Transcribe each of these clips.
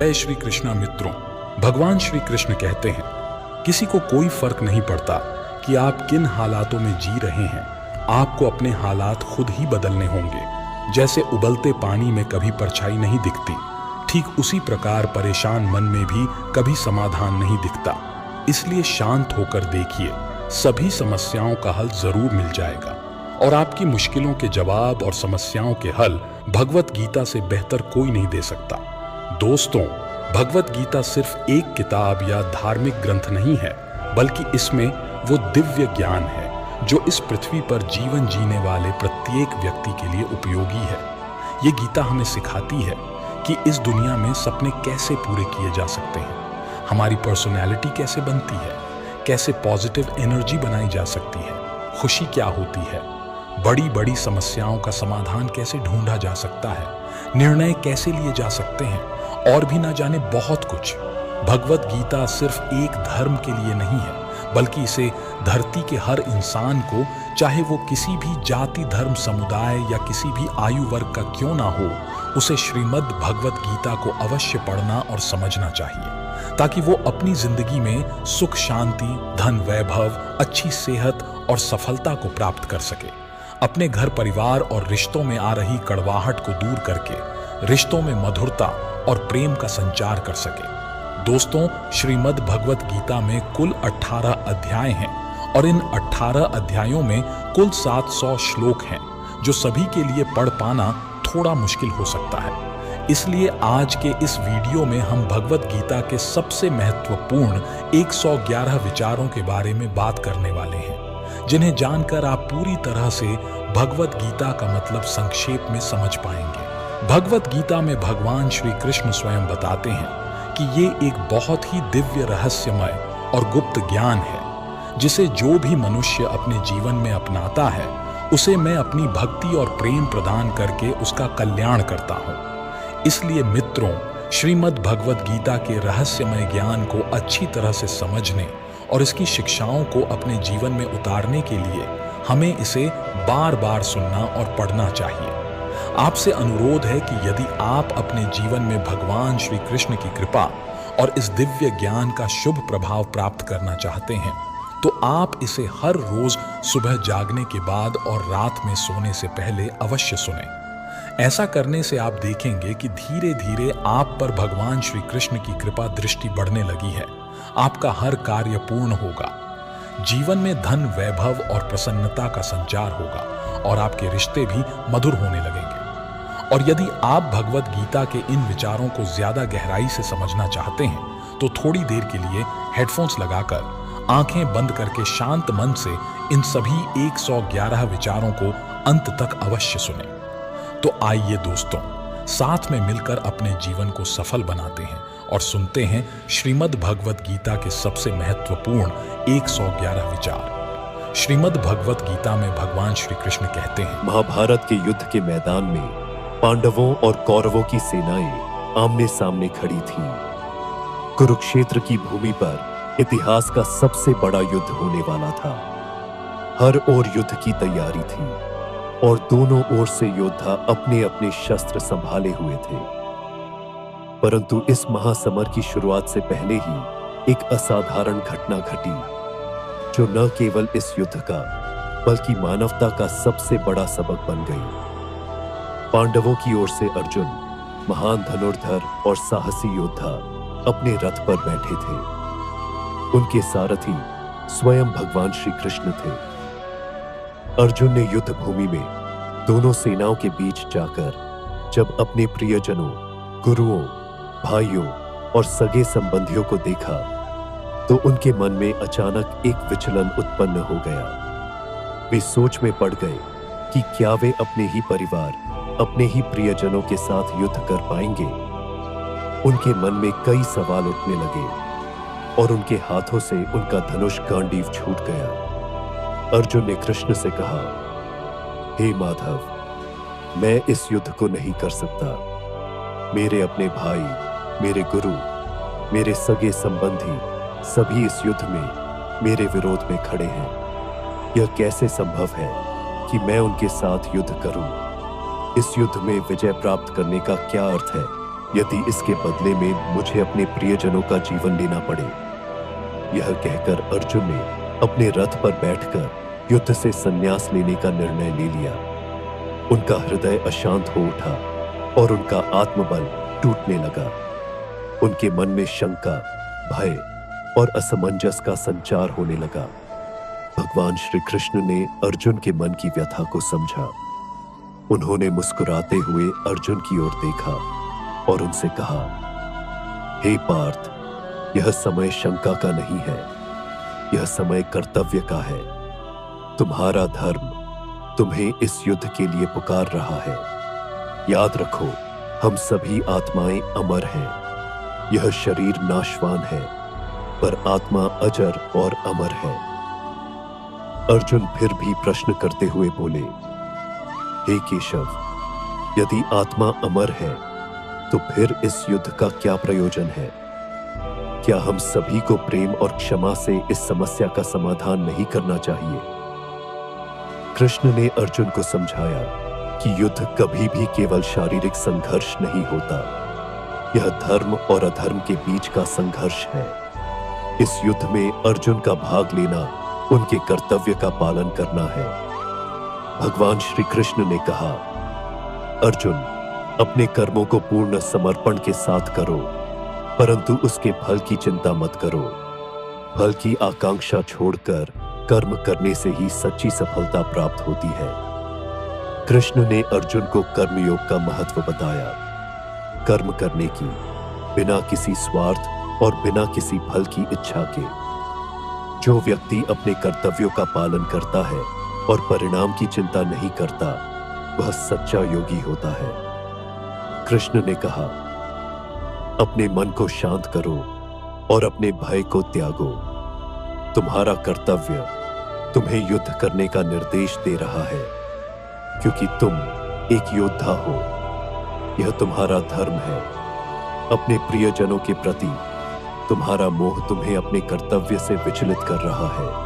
जय श्री कृष्णा मित्रों, भगवान श्री कृष्ण कहते हैं, किसी को कोई फर्क नहीं पड़ता कि आप किन हालातों में जी रहे हैं, आपको अपने हालात खुद ही बदलने होंगे। जैसे उबलते पानी में कभी परछाई नहीं दिखती, ठीक उसी प्रकार परेशान मन में भी कभी समाधान नहीं दिखता। इसलिए शांत होकर देखिए, सभी समस्याओं का हल जरूर मिल जाएगा और आपकी मुश्किलों के जवाब और समस्याओं के हल भगवत गीता से बेहतर कोई नहीं दे सकता। दोस्तों, भगवत गीता सिर्फ एक किताब या धार्मिक ग्रंथ नहीं है, बल्कि इसमें वो दिव्य ज्ञान है जो इस पृथ्वी पर जीवन जीने वाले प्रत्येक व्यक्ति के लिए उपयोगी है। ये गीता हमें सिखाती है कि इस दुनिया में सपने कैसे पूरे किए जा सकते हैं, हमारी पर्सनैलिटी कैसे बनती है, कैसे पॉजिटिव एनर्जी बनाई जा सकती है, खुशी क्या होती है, बड़ी बड़ी समस्याओं का समाधान कैसे ढूंढा जा सकता है, निर्णय कैसे लिए जा सकते हैं और भी ना जाने बहुत कुछ। भगवत गीता सिर्फ एक धर्म के लिए नहीं है, बल्कि इसे धरती के हर इंसान को, चाहे वो किसी भी जाति धर्म समुदाय या किसी भी आयु वर्ग का क्यों ना हो, उसे श्रीमद् भगवत गीता को अवश्य पढ़ना और समझना चाहिए, ताकि वो अपनी जिंदगी में सुख शांति, धन वैभव, अच्छी सेहत और सफलता को प्राप्त कर सके। अपने घर परिवार और रिश्तों में आ रही कड़वाहट को दूर करके रिश्तों में मधुरता और प्रेम का संचार कर सके। दोस्तों, श्रीमद् भगवत गीता में कुल 18 अध्याय हैं और इन 18 अध्यायों में कुल 700 श्लोक हैं, जो सभी के लिए पढ़ पाना थोड़ा मुश्किल हो सकता है। इसलिए आज के इस वीडियो में हम भगवत गीता के सबसे महत्वपूर्ण 111 विचारों के बारे में बात करने वाले हैं, जिन्हें जानकर आप पूरी तरह से भगवत गीता का मतलब संक्षेप में समझ पाएंगे। भगवत गीता में भगवान श्री कृष्ण स्वयं बताते हैं कि ये एक बहुत ही दिव्य, रहस्यमय और गुप्त ज्ञान है, जिसे जो भी मनुष्य अपने जीवन में अपनाता है, उसे मैं अपनी भक्ति और प्रेम प्रदान करके उसका कल्याण करता हूँ। इसलिए मित्रों, श्रीमद् भगवत गीता के रहस्यमय ज्ञान को अच्छी तरह से समझने और इसकी शिक्षाओं को अपने जीवन में उतारने के लिए हमें इसे बार बार सुनना और पढ़ना चाहिए। आपसे अनुरोध है कि यदि आप अपने जीवन में भगवान श्री कृष्ण की कृपा और इस दिव्य ज्ञान का शुभ प्रभाव प्राप्त करना चाहते हैं, तो आप इसे हर रोज सुबह जागने के बाद और रात में सोने से पहले अवश्य सुनें। ऐसा करने से आप देखेंगे कि धीरे धीरे आप पर भगवान श्री कृष्ण की कृपा दृष्टि बढ़ने लगी है। आपका हर कार्य पूर्ण होगा, जीवन में धन वैभव और प्रसन्नता का संचार होगा और आपके रिश्ते भी मधुर होने लगेंगे। और यदि आप भगवत गीता के इन विचारों को ज्यादा गहराई से समझना चाहते हैं, तो थोड़ी देर के लिए हेडफोन्स लगाकर आंखें बंद करके शांत मन से इन सभी 111 विचारों को अंत तक अवश्य सुनें। तो आइए दोस्तों, साथ में मिलकर अपने जीवन को सफल बनाते हैं और सुनते हैं श्रीमद् भगवत गीता के सबसे महत्वपूर्ण 111 विचार। श्रीमद् भगवत गीता में भगवान श्री कृष्ण कहते हैं, महाभारत के युद्ध के मैदान में पांडवों और कौरवों की सेनाएं आमने सामने खड़ी थीं। कुरुक्षेत्र की भूमि पर इतिहास का सबसे बड़ा युद्ध होने वाला था। हर ओर युद्ध की तैयारी थी और दोनों ओर से योद्धा अपने अपने शस्त्र संभाले हुए थे। परंतु इस महासमर की शुरुआत से पहले ही एक असाधारण घटना घटी, जो न केवल इस युद्ध का बल्कि मानवता का सबसे बड़ा सबक बन गई। पांडवों की ओर से अर्जुन, महान धनुर्धर और साहसी योद्धा, अपने रथ पर बैठे थे। उनके सारथी स्वयं भगवान श्री कृष्ण थे। अर्जुन ने युद्ध भूमि में दोनों सेनाओं के बीच जाकर जब अपने प्रियजनों, गुरुओं, भाइयों और सगे संबंधियों को देखा, तो उनके मन में अचानक एक विचलन उत्पन्न हो गया। वे सोच में पड़ गए कि क्या वे अपने ही परिवार, अपने ही प्रियजनों के साथ युद्ध कर पाएंगे। उनके मन में कई सवाल उठने लगे और उनके हाथों से उनका धनुष गांडीव छूट गया। अर्जुन ने कृष्ण से कहा, हे माधव, मैं इस युद्ध को नहीं कर सकता। मेरे अपने भाई, मेरे गुरु, मेरे सगे संबंधी सभी इस युद्ध में मेरे विरोध में खड़े हैं। यह कैसे संभव है कि मैं उनके साथ युद्ध करूं? इस युद्ध में विजय प्राप्त करने का क्या अर्थ है यदि इसके बदले में मुझे अपने प्रियजनों का जीवन लेना पड़े। यह कहकर अर्जुन ने अपने रथ पर बैठकर युद्ध से संन्यास लेने का निर्णय ले लिया। उनका हृदय अशांत हो उठा और उनका आत्मबल टूटने लगा। उनके मन में शंका, भय और असमंजस का संचार होने लगा। भगवान श्री कृष्ण ने अर्जुन के मन की व्यथा को समझा। उन्होंने मुस्कुराते हुए अर्जुन की ओर देखा और उनसे कहा, हे पार्थ, यह समय शंका का नहीं है, यह समय कर्तव्य का है। तुम्हारा धर्म तुम्हें इस युद्ध के लिए पुकार रहा है। याद रखो, हम सभी आत्माएं अमर हैं। यह शरीर नाशवान है, पर आत्मा अजर और अमर है। अर्जुन फिर भी प्रश्न करते हुए बोले, हे केशव, यदि आत्मा अमर है तो फिर इस युद्ध का क्या प्रयोजन है? क्या हम सभी को प्रेम और क्षमा से इस समस्या का समाधान नहीं करना चाहिए? कृष्ण ने अर्जुन को समझाया कि युद्ध कभी भी केवल शारीरिक संघर्ष नहीं होता। यह धर्म और अधर्म के बीच का संघर्ष है। इस युद्ध में अर्जुन का भाग लेना उनके कर्तव्य का पालन करना है। भगवान श्री कृष्ण ने कहा, अर्जुन, अपने कर्मों को पूर्ण समर्पण के साथ करो, परंतु उसके फल की चिंता मत करो। फल की आकांक्षा छोड़कर कर्म करने से ही सच्ची सफलता प्राप्त होती है। कृष्ण ने अर्जुन को कर्मयोग का महत्व बताया। कर्म करने की, बिना किसी स्वार्थ और बिना किसी फल की इच्छा के। जो व्यक्ति अपने कर्तव्यों का पालन करता है और परिणाम की चिंता नहीं करता, वह सच्चा योगी होता है। कृष्ण ने कहा, अपने मन को शांत करो और अपने भय को त्यागो। तुम्हारा कर्तव्य तुम्हें युद्ध करने का निर्देश दे रहा है, क्योंकि तुम एक योद्धा हो। यह तुम्हारा धर्म है। अपने प्रियजनों के प्रति तुम्हारा मोह तुम्हें अपने कर्तव्य से विचलित कर रहा है।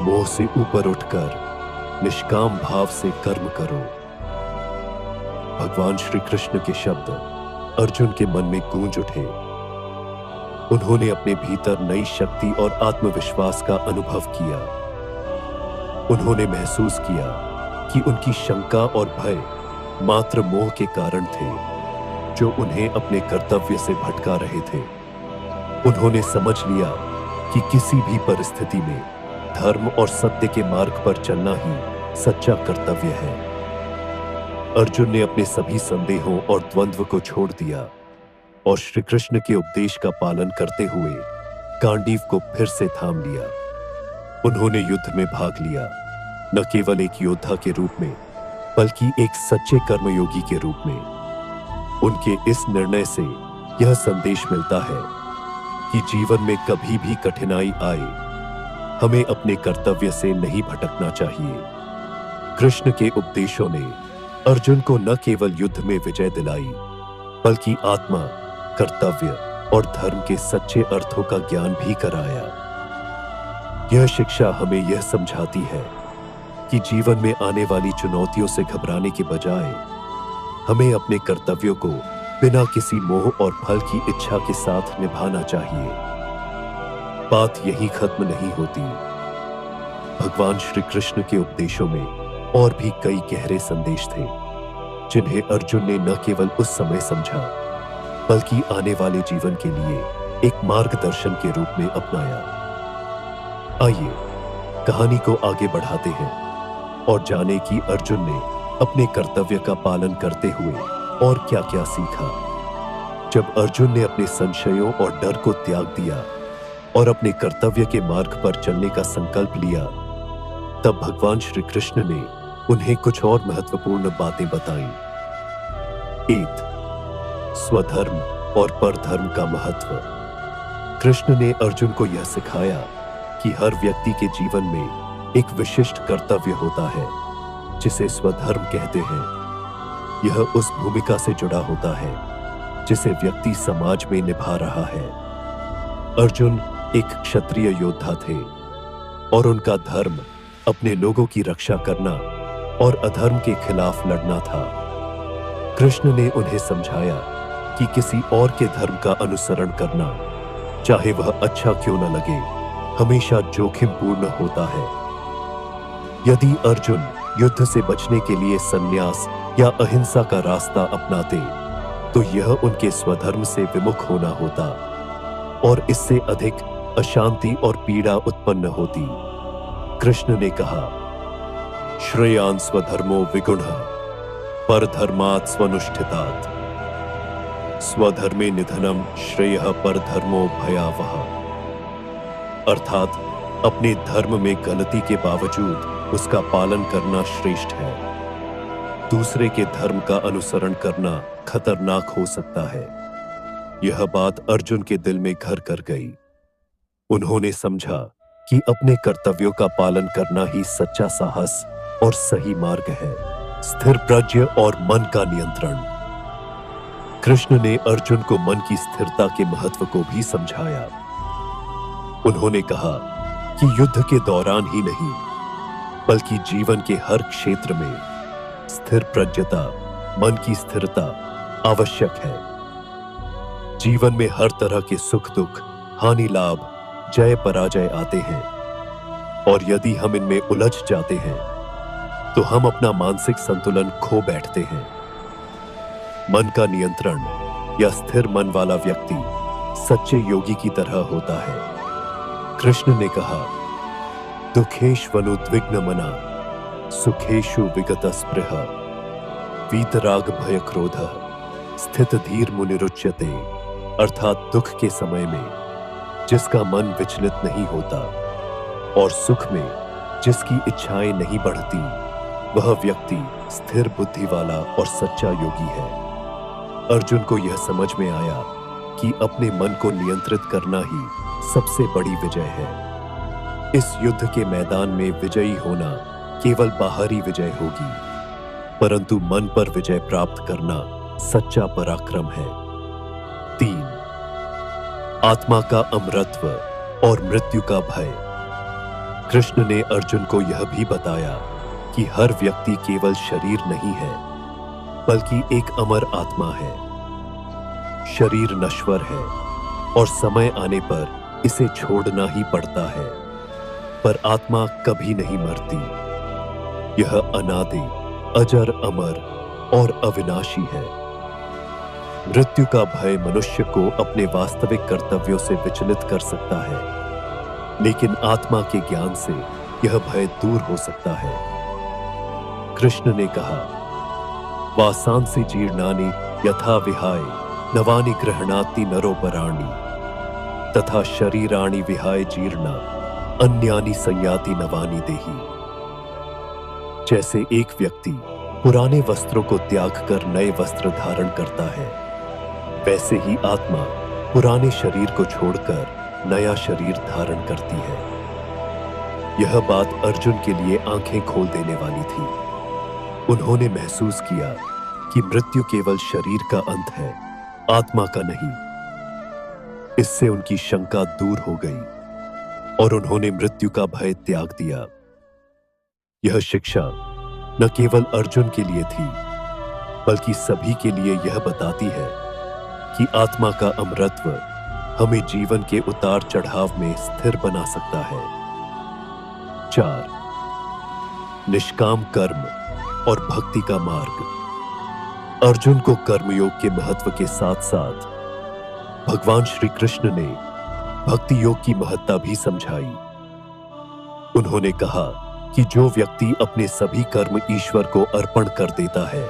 मोह से ऊपर उठकर निष्काम भाव से कर्म करो। भगवान श्री कृष्ण के शब्द अर्जुन के मन में गूंज उठे। उन्होंने अपने भीतर नई शक्ति और आत्मविश्वास का अनुभव किया। उन्होंने महसूस किया कि उनकी शंका और भय मात्र मोह के कारण थे, जो उन्हें अपने कर्तव्य से भटका रहे थे। उन्होंने समझ लिया कि किसी भी परिस्थिति में धर्म और सत्य के मार्ग पर चलना ही सच्चा कर्तव्य है। अर्जुन ने अपने सभी संदेहों और द्वंद्व को छोड़ दिया और श्री कृष्ण के उपदेश का पालन करते हुए गांडीव को फिर से थाम लिया। उन्होंने युद्ध में भाग लिया, न केवल एक योद्धा के रूप में, बल्कि एक सच्चे कर्मयोगी के रूप में। उनके इस निर्णय से यह संदेश मिलता है कि जीवन में कभी भी कठिनाई आए, हमें अपने कर्तव्य से नहीं भटकना चाहिए। कृष्ण के उपदेशों ने अर्जुन को न केवल युद्ध में विजय दिलाई, बल्कि आत्मा, कर्तव्य और धर्म के सच्चे अर्थों का ज्ञान भी कराया। यह शिक्षा हमें यह समझाती है कि जीवन में आने वाली चुनौतियों से घबराने के बजाय हमें अपने कर्तव्यों को बिना किसी मोह और फल की इच्छा के साथ निभाना चाहिए। बात यही खत्म नहीं होती। भगवान श्री कृष्ण के उपदेशों में और भी कई गहरे संदेश थे, जिन्हें अर्जुन ने न केवल उस समय समझा, बल्कि आने वाले जीवन के लिए एक मार्गदर्शन के रूप में अपनाया। आइए कहानी को आगे बढ़ाते हैं और जाने कि अर्जुन ने अपने कर्तव्य का पालन करते हुए और क्या-क्या सीखा। जब अर्जुन ने अपने संशयों और डर को त्याग दिया और अपने कर्तव्य के मार्ग पर चलने का संकल्प लिया, तब भगवान श्री कृष्ण ने उन्हें कुछ और महत्वपूर्ण बातें बताईं। 1. स्वधर्म और परधर्म का महत्व। कृष्ण ने अर्जुन को यह सिखाया कि हर व्यक्ति के जीवन में एक विशिष्ट कर्तव्य होता है, जिसे स्वधर्म कहते हैं। यह उस भूमिका से जुड़ा होता है जिसे व्यक्ति समाज में निभा रहा है। अर्जुन एक क्षत्रिय योद्धा थे और उनका धर्म अपने लोगों की रक्षा करना और अधर्म के खिलाफ लड़ना था। कृष्ण ने उन्हें समझाया कि किसी और के धर्म का अनुसरण करना, चाहे वह अच्छा क्यों न लगे, हमेशा जोखिमपूर्ण होता है। यदि अर्जुन युद्ध से बचने के लिए संन्यास या अहिंसा का रास्ता अपनाते तो यह उनके स्वधर्म से विमुख होना होता और इससे अधिक अशांति और पीड़ा उत्पन्न होती। कृष्ण ने कहा, श्रेयान् स्वधर्मो विगुणः परधर्मात् स्वनुष्ठितात् स्वधर्मे निधनम श्रेयः परधर्मो भयावह। अर्थात अपने धर्म में गलती के बावजूद उसका पालन करना श्रेष्ठ है। दूसरे के धर्म का अनुसरण करना खतरनाक हो सकता है। यह बात अर्जुन के दिल में घर कर गई। उन्होंने समझा कि अपने कर्तव्यों का पालन करना ही सच्चा साहस और सही मार्ग है। स्थिर प्रज्ञ और मन का नियंत्रण। कृष्ण ने अर्जुन को मन की स्थिरता के महत्व को भी समझाया। उन्होंने कहा कि युद्ध के दौरान ही नहीं बल्कि जीवन के हर क्षेत्र में स्थिर प्रज्ञता, मन की स्थिरता आवश्यक है। जीवन में हर तरह के सुख दुख, हानि लाभ, जय पराजय आते हैं और यदि हम इनमें उलझ जाते हैं तो हम अपना मानसिक संतुलन खो बैठते हैं। मन का नियंत्रण या स्थिर मन वाला व्यक्ति सच्चे योगी की तरह होता है। कृष्ण ने कहा, दुखेष्वनुद्विग्न मना सुखेषु विगत स्पृह वीतराग भय क्रोध स्थित धीर मुनिरुच्यते। अर्थात दुख के समय में जिसका मन विचलित नहीं होता और सुख में जिसकी इच्छाएं नहीं बढ़ती, वह व्यक्ति स्थिर बुद्धि वाला और सच्चा योगी है। अर्जुन को यह समझ में आया कि अपने मन को नियंत्रित करना ही सबसे बड़ी विजय है। इस युद्ध के मैदान में विजयी होना केवल बाहरी विजय होगी, परंतु मन पर विजय प्राप्त करना सच्चा पराक्रम है। 3. आत्मा का अमरत्व और मृत्यु का भय। कृष्ण ने अर्जुन को यह भी बताया कि हर व्यक्ति केवल शरीर नहीं है बल्कि एक अमर आत्मा है। शरीर नश्वर है और समय आने पर इसे छोड़ना ही पड़ता है, पर आत्मा कभी नहीं मरती। यह अनादि, अजर, अमर और अविनाशी है। मृत्यु का भय मनुष्य को अपने वास्तविक कर्तव्यों से विचलित कर सकता है, लेकिन आत्मा के ज्ञान से यह भय दूर हो सकता है। कृष्ण ने कहा, वासांसि जीर्णानि यथा विहाय नवानि गृह्णाति नरोपराणि तथा शरीराणि विहाय जीर्णा अन्यानि संयाति नवानि देहि। जैसे एक व्यक्ति पुराने वस्त्रों को त्याग कर नए वस्त्र धारण करता है, वैसे ही आत्मा पुराने शरीर को छोड़कर नया शरीर धारण करती है। यह बात अर्जुन के लिए आंखें खोल देने वाली थी। उन्होंने महसूस किया कि मृत्यु केवल शरीर का अंत है, आत्मा का नहीं। इससे उनकी शंका दूर हो गई और उन्होंने मृत्यु का भय त्याग दिया। यह शिक्षा न केवल अर्जुन के लिए थी बल्कि सभी के लिए यह बताती है कि आत्मा का अमरत्व हमें जीवन के उतार चढ़ाव में स्थिर बना सकता है। 4. निष्काम कर्म और भक्ति का मार्ग। अर्जुन को कर्मयोग के महत्व के साथ साथ भगवान श्री कृष्ण ने भक्ति योग की महत्ता भी समझाई। उन्होंने कहा कि जो व्यक्ति अपने सभी कर्म ईश्वर को अर्पण कर देता है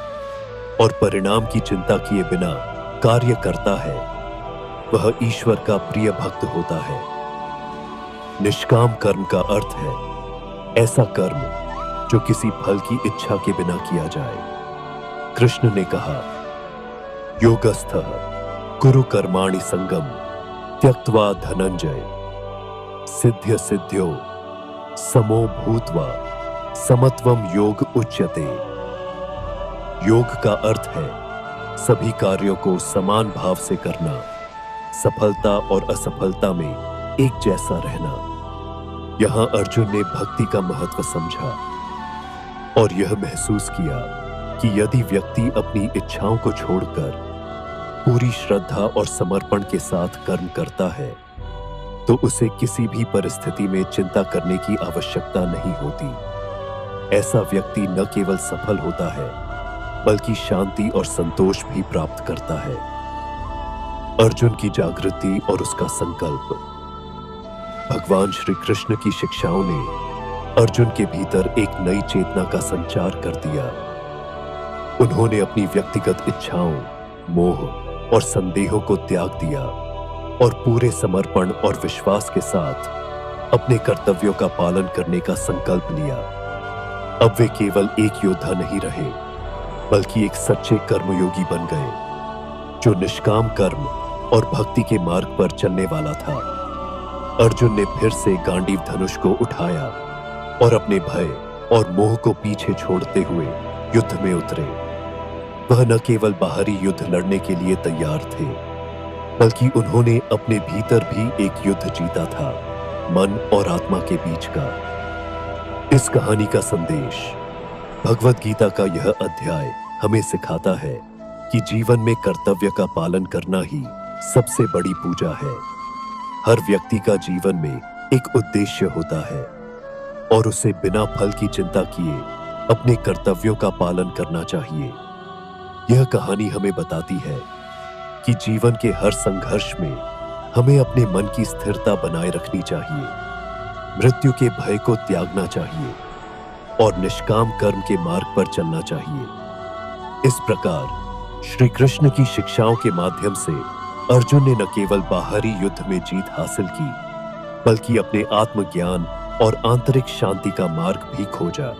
और परिणाम की चिंता किए बिना कार्य करता है, वह ईश्वर का प्रिय भक्त होता है। निष्काम कर्म का अर्थ है ऐसा कर्म जो किसी फल की इच्छा के बिना किया जाए। कृष्ण ने कहा, योगस्थः कुरु कर्माणि संगम त्यक्त्वा धनंजय सिद्ध्य सिद्ध्यो समो भूत्वा समत्वम योग उच्यते। योग का अर्थ है सभी कार्यों को समान भाव से करना, सफलता और असफलता में एक जैसा रहना। यहां अर्जुन ने भक्ति का महत्व समझा और यह महसूस किया कि यदि व्यक्ति अपनी इच्छाओं को छोड़कर पूरी श्रद्धा और समर्पण के साथ कर्म करता है तो उसे किसी भी परिस्थिति में चिंता करने की आवश्यकता नहीं होती। ऐसा व्यक्ति न केवल सफल होता है बल्कि शांति और संतोष भी प्राप्त करता है। अर्जुन की जागृति और उसका संकल्प। भगवान श्री कृष्ण की शिक्षाओं ने अर्जुन के भीतर एक नई चेतना का संचार कर दिया। उन्होंने अपनी व्यक्तिगत इच्छाओं, मोह और संदेहों को त्याग दिया और पूरे समर्पण और विश्वास के साथ अपने कर्तव्यों का पालन करने का संकल्प लिया। अब वे केवल एक योद्धा नहीं रहे बल्कि एक सच्चे कर्मयोगी बन गए जो निष्काम कर्म और भक्ति के मार्ग पर चलने वाला था। अर्जुन ने फिर से गांडीव धनुष को उठाया और अपने भय और मोह को पीछे छोड़ते हुए युद्ध में उतरे। वह न केवल बाहरी युद्ध लड़ने के लिए तैयार थे बल्कि उन्होंने अपने भीतर भी एक युद्ध जीता था, मन और आत्मा के बीच का। इस कहानी का संदेश। भगवद गीता का यह अध्याय हमें सिखाता है कि जीवन में कर्तव्य का पालन करना ही सबसे बड़ी पूजा है। हर व्यक्ति का जीवन में एक उद्देश्य होता है और उसे बिना फल की चिंता किए अपने कर्तव्यों का पालन करना चाहिए। यह कहानी हमें बताती है कि जीवन के हर संघर्ष में हमें अपने मन की स्थिरता बनाए रखनी चाहिए, मृत्यु के भय को त्यागना चाहिए और निष्काम कर्म के मार्ग पर चलना चाहिए। इस प्रकार श्री कृष्ण की शिक्षाओं के माध्यम से अर्जुन ने न केवल बाहरी युद्ध में जीत हासिल की बल्कि अपने आत्मज्ञान और आंतरिक शांति का मार्ग भी खोजा।